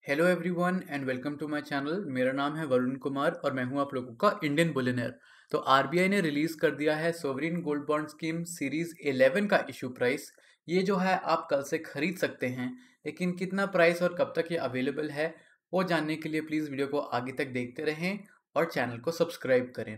Hello everyone and welcome to my channel. मेरा नाम है वरुण कुमार और मैं हूं आप लोगों का इंडियन बुलियनर। तो आरबीआई ने रिलीज़ कर दिया है sovereign gold bond scheme series 11 का इशू प्राइस। ये जो है आप कल से खरीद सकते हैं, लेकिन कितना प्राइस और कब तक ये अवेलेबल है वो जानने के लिए प्लीज़ वीडियो को आगे तक देखते रहें और चैनल को सब्सक्राइब करें।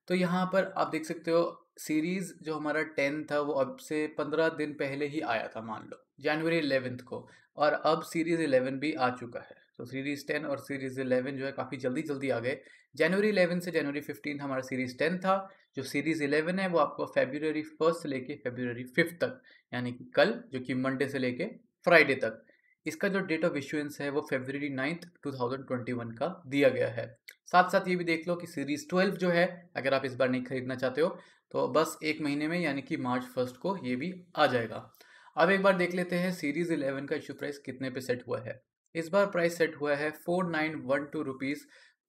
तो यहाँ पर आप देख सकते हो सीरीज़ जो हमारा 10 था वो अब से 15 दिन पहले ही आया था, मान लो जनवरी 11 को, और अब सीरीज़ 11 भी आ चुका है। तो सीरीज़ 10 और सीरीज़ 11 जो है काफ़ी जल्दी जल्दी आ गए। जनवरी 11 से जनवरी 15 हमारा सीरीज़ 10 था। जो सीरीज़ 11 है वो आपको फरवरी 1 से लेके फरवरी 5 तक, यानी कि कल, जो कि मंडे से लेके फ्राइडे तक, इसका जो डेट ऑफ इशुएंस है वो फरवरी 9 2021 का दिया गया है। साथ साथ ये भी देख लो कि सीरीज़ 12 जो है, अगर आप इस बार नहीं खरीदना चाहते हो तो बस एक महीने में यानी कि मार्च 1 को ये भी आ जाएगा। अब एक बार देख लेते हैं सीरीज़ 11 का इशू प्राइस कितने पे सेट हुआ है। इस बार प्राइस सेट हुआ है 4912 रुपीज़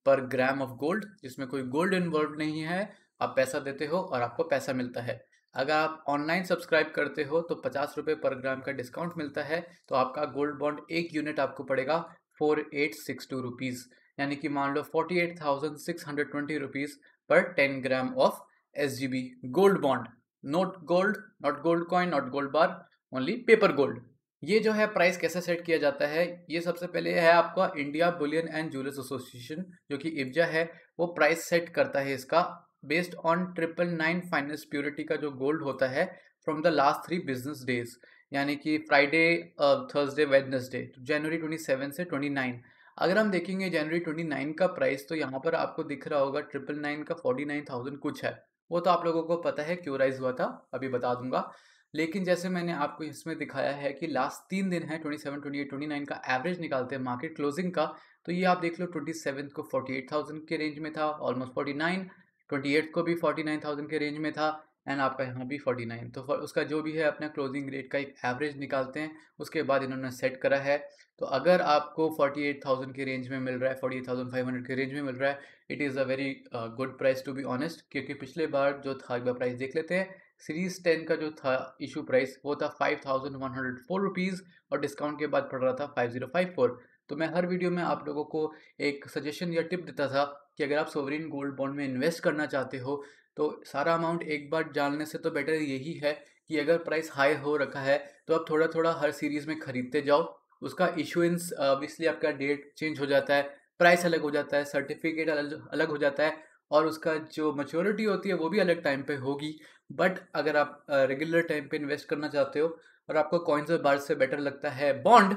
पर ग्राम ऑफ गोल्ड, जिसमें कोई गोल्ड इन्वॉल्व नहीं है। आप पैसा देते हो और आपको पैसा मिलता है। अगर आप ऑनलाइन सब्सक्राइब करते हो तो 50 रुपये पर ग्राम का डिस्काउंट मिलता है। तो आपका गोल्ड बॉन्ड एक यूनिट आपको पड़ेगा 4862 रुपीज़, यानी कि मान लो 48,620 रुपीज़ पर 10 gram of SGB gold bond. Note gold, not gold coin, not gold bar, only paper gold. ये जो है प्राइस कैसे सेट किया जाता है, ये सबसे पहले है आपका India Boolean and jewellers association, जो कि इब्जा है, वो प्राइस सेट करता है इसका बेस्ड ऑन 999 फाइनेस्ट प्योरिटी का जो गोल्ड होता है from the last 3 business days, यानी कि फ्राइडे, थर्सडे, वेडनेसडे, तो जनवरी 27 से 29। अगर हम देखेंगे जनवरी 29 का प्राइस, तो यहाँ पर आपको दिख रहा होगा 999 का 49,000 कुछ है। वो तो आप लोगों को पता है क्यों राइज हुआ था, अभी बता दूंगा। लेकिन जैसे मैंने आपको इसमें दिखाया है कि लास्ट 3 दिन है, 27, 28, 29 का एवरेज निकालते हैं मार्केट क्लोजिंग का, तो ये आप देख लो 27 को 48,000 के रेंज में था, ऑलमोस्ट 49। 28 को भी 49,000 के रेंज में था, एंड आपका यहाँ भी 49। तो उसका जो भी है अपना क्लोजिंग रेट का एक एवरेज निकालते हैं, उसके बाद इन्होंने सेट करा है। तो अगर आपको 48,000 के रेंज में मिल रहा है, 48,500 के रेंज में मिल रहा है, it is a very good price to be honest. क्योंकि पिछले बार जो था, एक बार प्राइस देख लेते हैं। सीरीज 10 का जो था इशू प्राइस वो था 5,104 रुपीज़, और डिस्काउंट के बाद पड़ रहा था 5,054। तो मैं हर वीडियो में आप लोगों को एक सजेशन या टिप देता था कि अगर आप सोवरिन गोल्ड बॉन्ड में इन्वेस्ट करना चाहते हो तो सारा अमाउंट एक बार डालने से तो बेटर यही है कि अगर प्राइस हाई हो रखा है तो आप थोड़ा थोड़ा हर सीरीज़ में खरीदते जाओ। उसका इशुएंस ऑब्वियसली आपका डेट चेंज हो जाता है, प्राइस अलग हो जाता है, सर्टिफिकेट अलग अलग हो जाता है, और उसका जो मैच्योरिटी होती है वो भी अलग टाइम पे होगी। बट अगर आप रेगुलर टाइम पे इन्वेस्ट करना चाहते हो और आपको कॉइन्स और बार से बेटर लगता है bond,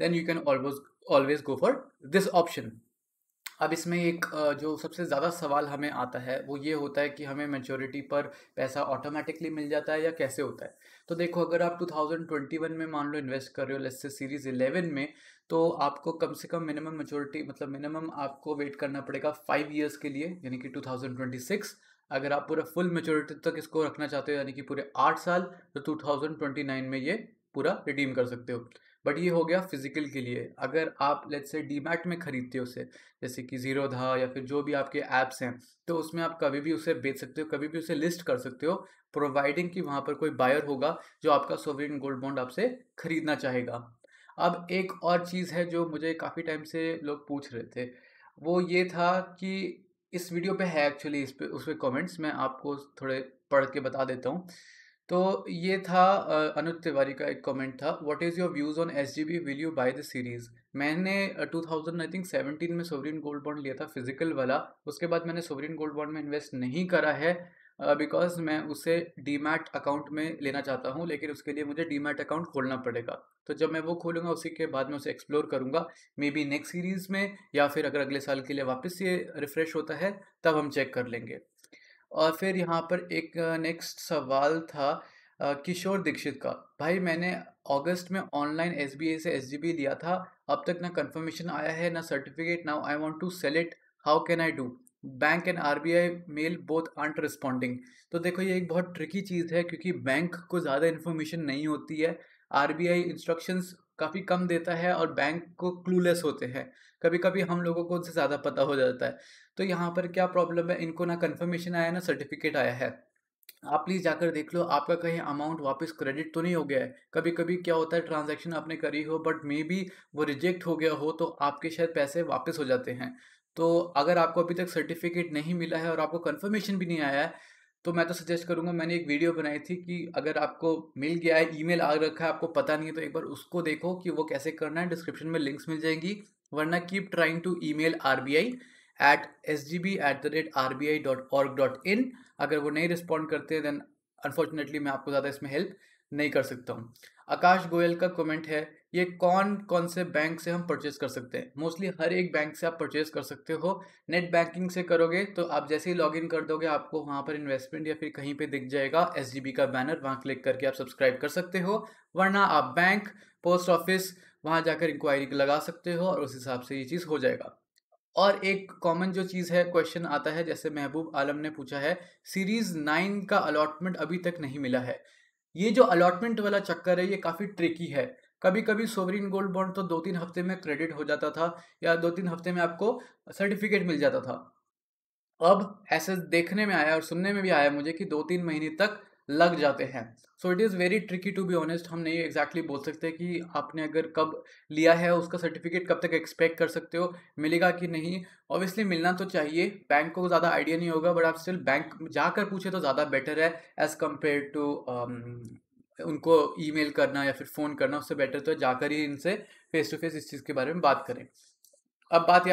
then you can always always go for this option. अब इसमें एक जो सबसे ज़्यादा सवाल हमें आता है वो ये होता है कि हमें मैच्योरिटी पर पैसा ऑटोमेटिकली मिल जाता है या कैसे होता है। तो देखो, अगर आप 2021 में मान लो इन्वेस्ट कर रहे हो लेट्स से सीरीज़ 11 में, तो आपको कम से कम मिनिमम मैच्योरिटी, मतलब मिनिमम आपको वेट करना पड़ेगा 5 ईयर्स के लिए, यानी कि 2026। अगर आप पूरा फुल मैच्योरिटी तक इसको रखना चाहते हो, यानी कि पूरे 8 साल, तो 2029 में ये पूरा रिडीम कर सकते हो। बट ये हो गया फिजिकल के लिए। अगर आप लेट्स से डीमैट में खरीदते हो उसे, जैसे कि ज़ीरोधा या फिर जो भी आपके ऐप्स हैं, तो उसमें आप कभी भी उसे बेच सकते हो, कभी भी उसे लिस्ट कर सकते हो, प्रोवाइडिंग कि वहाँ पर कोई बायर होगा जो आपका सोवरिन गोल्ड बॉन्ड आपसे खरीदना चाहेगा। अब एक और चीज़ है जो मुझे काफ़ी टाइम से लोग पूछ रहे थे, वो ये था कि इस वीडियो पे है एक्चुअली, इस पे उस पे कमेंट्स मैं आपको थोड़े पढ़ के बता देता हूँ। तो ये था अनुज तिवारी का एक कमेंट था, what is your views on SGB, will you by the series. मैंने 2000 आई थिंक 17 में सोवरिन गोल्ड बॉन्ड लिया था फिजिकल वाला। उसके बाद मैंने सोवरिन गोल्ड बॉन्ड में इन्वेस्ट नहीं करा है, बिकॉज मैं उसे डीमैट अकाउंट में लेना चाहता हूँ, लेकिन उसके लिए मुझे डीमैट अकाउंट खोलना पड़ेगा। तो जब मैं वो खोलूँगा उसी के बाद मैं उसे एक्सप्लोर करूँगा, मे बी नेक्स्ट सीरीज़ में, या फिर अगर अगले साल के लिए वापस ये रिफ़्रेश होता है तब हम चेक कर लेंगे। और फिर यहाँ पर एक नेक्स्ट सवाल था किशोर दीक्षित का। भाई मैंने अगस्त में ऑनलाइन SBI से SGB लिया था, अब तक ना कंफर्मेशन आया है ना certificate, now I want to sell it, how can I do. Bank and RBI mail both aren't responding. तो देखो, ये एक बहुत ट्रिकी चीज़ है क्योंकि बैंक को ज़्यादा इन्फॉर्मेशन नहीं होती है। RBI इंस्ट्रक्शंस काफ़ी कम देता है और बैंक को क्लूलेस होते हैं। कभी कभी हम लोगों को उनसे ज़्यादा पता हो जाता है। तो यहाँ पर क्या प्रॉब्लम है, इनको ना कंफर्मेशन आया ना सर्टिफिकेट आया है। आप प्लीज़ जाकर देख लो आपका कहीं अमाउंट वापस क्रेडिट तो नहीं हो गया है। कभी कभी क्या होता है, ट्रांजैक्शन आपने करी हो बट मे बी वो रिजेक्ट हो गया हो, तो आपके शायद पैसे वापस हो जाते हैं। तो अगर आपको अभी तक सर्टिफिकेट नहीं मिला है और आपको कंफर्मेशन भी नहीं आया है, तो मैं तो सजेस्ट करूंगा, मैंने एक वीडियो बनाई थी कि अगर आपको मिल गया है, ईमेल आ रखा है, आपको पता नहीं है, तो एक बार उसको देखो कि वो कैसे करना है। डिस्क्रिप्शन में लिंक्स मिल जाएंगी। वरना keep trying to email RBI@sgb@rbi.org.in। अगर वो नहीं रिस्पॉन्ड करते हैं देन अनफॉर्चुनेटली मैं आपको ज़्यादा इसमें हेल्प नहीं कर सकता हूँ। आकाश गोयल का कमेंट है, ये कौन कौन से बैंक से हम परचेज कर सकते हैं? मोस्टली हर एक बैंक से आप परचेज कर सकते हो। नेट बैंकिंग से करोगे तो आप जैसे ही लॉगिन कर दोगे आपको वहाँ पर इन्वेस्टमेंट या फिर कहीं पे दिख जाएगा SGB का बैनर, वहाँ क्लिक करके आप सब्सक्राइब कर सकते हो। वरना आप बैंक, पोस्ट ऑफिस, वहाँ जाकर इंक्वायरी लगा सकते हो और उस हिसाब से ये चीज़ हो जाएगा। और एक कॉमन जो चीज़ है, क्वेश्चन आता है, जैसे महबूब आलम ने पूछा है, सीरीज 9 का अलॉटमेंट अभी तक नहीं मिला है। ये जो अलॉटमेंट वाला चक्कर है ये काफ़ी ट्रिकी है। कभी कभी सोवरिन गोल्ड बॉन्ड तो 2-3 हफ्ते में क्रेडिट हो जाता था, या 2-3 हफ्ते में आपको सर्टिफिकेट मिल जाता था। अब ऐसे देखने में आया और सुनने में भी आया मुझे कि 2-3 महीने तक लग जाते हैं। So it is very tricky to be honest. हम नहीं एग्जैक्टली बोल सकते कि आपने अगर कब लिया है उसका सर्टिफिकेट कब तक एक्सपेक्ट कर सकते हो, मिलेगा कि नहीं। ऑब्वियसली मिलना तो चाहिए, बैंक को ज़्यादा आइडिया नहीं होगा, बट आप स्टिल बैंक जाकर पूछे तो ज़्यादा बेटर है एज़ कम्पेयर टू उनको ईमेल करना या फिर फ़ोन करना। उससे बेटर तो है जाकर ही इनसे फेस टू फेस इस चीज़ के बारे में बात करें। अब बात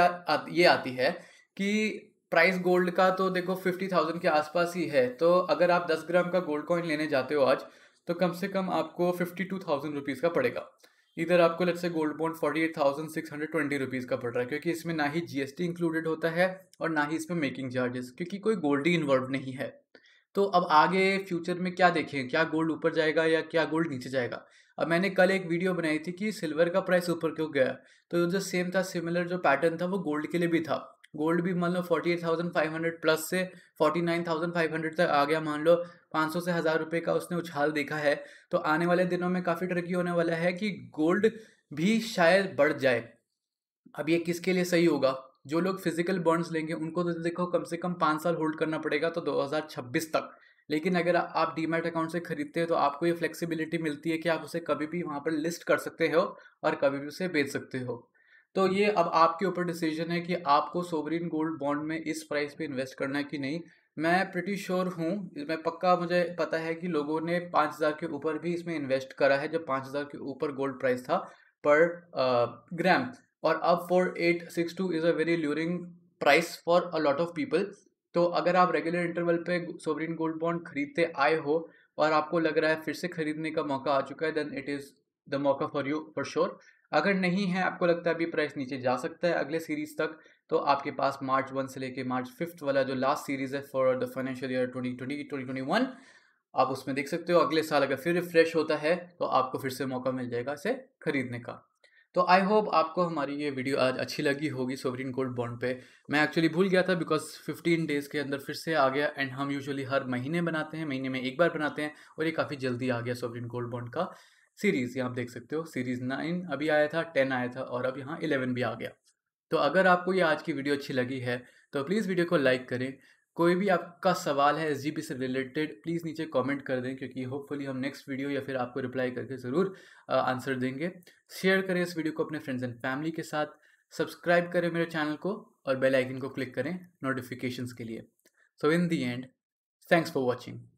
ये आती है कि प्राइस गोल्ड का तो देखो 50,000 के आसपास ही है। तो अगर आप 10 ग्राम का गोल्ड कॉइन लेने जाते हो आज, तो कम से कम आपको 52,000 रुपीज़ का पड़ेगा। इधर आपको let's say gold bond 48,620 rupees का पड़ रहा है, क्योंकि इसमें ना ही GST इंक्लूडेड होता है और ना ही इसमें मेकिंग चार्जेस, क्योंकि कोई गोल्ड ही इन्वॉल्व नहीं है। तो अब आगे फ्यूचर में क्या देखें, क्या गोल्ड ऊपर जाएगा या क्या गोल्ड नीचे जाएगा? अब मैंने कल एक वीडियो बनाई थी कि सिल्वर का प्राइस ऊपर क्यों गया, तो जो सेम था, सिमिलर जो पैटर्न था वो गोल्ड के लिए भी था। गोल्ड भी मान लो 48,500 प्लस से 49,500 तक आ गया, मान लो 500 से 1000 रुपये का उसने उछाल देखा है। तो आने वाले दिनों में काफ़ी ट्रिकी होने वाला है कि गोल्ड भी शायद बढ़ जाए। अब ये किसके लिए सही होगा? जो लोग फिजिकल बॉन्ड्स लेंगे उनको तो देखो कम से कम 5 साल होल्ड करना पड़ेगा, तो 2026 तक। लेकिन अगर आप डीमैट अकाउंट से खरीदते हैं तो आपको ये फ्लेक्सिबिलिटी मिलती है कि आप उसे कभी भी वहाँ पर लिस्ट कर सकते हो और कभी भी उसे बेच सकते हो। तो ये अब आपके ऊपर डिसीजन है कि आपको सोवरिन गोल्ड बॉन्ड में इस प्राइस पे इन्वेस्ट करना है कि नहीं। मैं प्रिटी श्योर हूँ, मैं पक्का, मुझे पता है कि लोगों ने 5,000 के ऊपर भी इसमें इन्वेस्ट करा है, जब 5,000 के ऊपर गोल्ड प्राइस था पर ग्राम। और अब 4862 is a very luring price for a lot of people. तो अगर आप रेगुलर इंटरवल पे सोवरिन गोल्ड बॉन्ड खरीदते आए हो और आपको लग रहा है फिर से खरीदने का मौका आ चुका है, देन इट इज़ द मौका फॉर यू फॉर श्योर। अगर नहीं है, आपको लगता है अभी प्राइस नीचे जा सकता है अगले सीरीज तक, तो आपके पास मार्च 1 से लेके मार्च 5 वाला जो लास्ट सीरीज है फॉर द फाइनेंशियल ईयर 2020-2021, आप उसमें देख सकते हो। अगले साल अगर फिर रिफ्रेश होता है तो आपको फिर से मौका मिल जाएगा इसे खरीदने का। तो आई होप आपको हमारी ये वीडियो आज अच्छी लगी होगी सोवरिन गोल्ड बॉन्ड पे। मैं एक्चुअली भूल गया था बिकॉज 15 डेज़ के अंदर फिर से आ गया, एंड हम यूजुअली हर महीने बनाते हैं, महीने में एक बार बनाते हैं, और ये काफ़ी जल्दी आ गया सोवरिन गोल्ड बॉन्ड का सीरीज़। यहाँ आप देख सकते हो सीरीज़ 9 अभी आया था, 10 आया था, और अब यहाँ 11 भी आ गया। तो अगर आपको ये आज की वीडियो अच्छी लगी है तो प्लीज़ वीडियो को लाइक करें। कोई भी आपका सवाल है SGB से रिलेटेड, प्लीज़ नीचे कमेंट कर दें, क्योंकि होपफुली हम नेक्स्ट वीडियो या फिर आपको रिप्लाई करके ज़रूर आंसर देंगे। शेयर करें इस वीडियो को अपने फ्रेंड्स एंड फैमिली के साथ। सब्सक्राइब करें मेरे चैनल को और बेल आइकन को क्लिक करें नोटिफिकेशंस के लिए। सो इन दी एंड, थैंक्स फॉर वॉचिंग।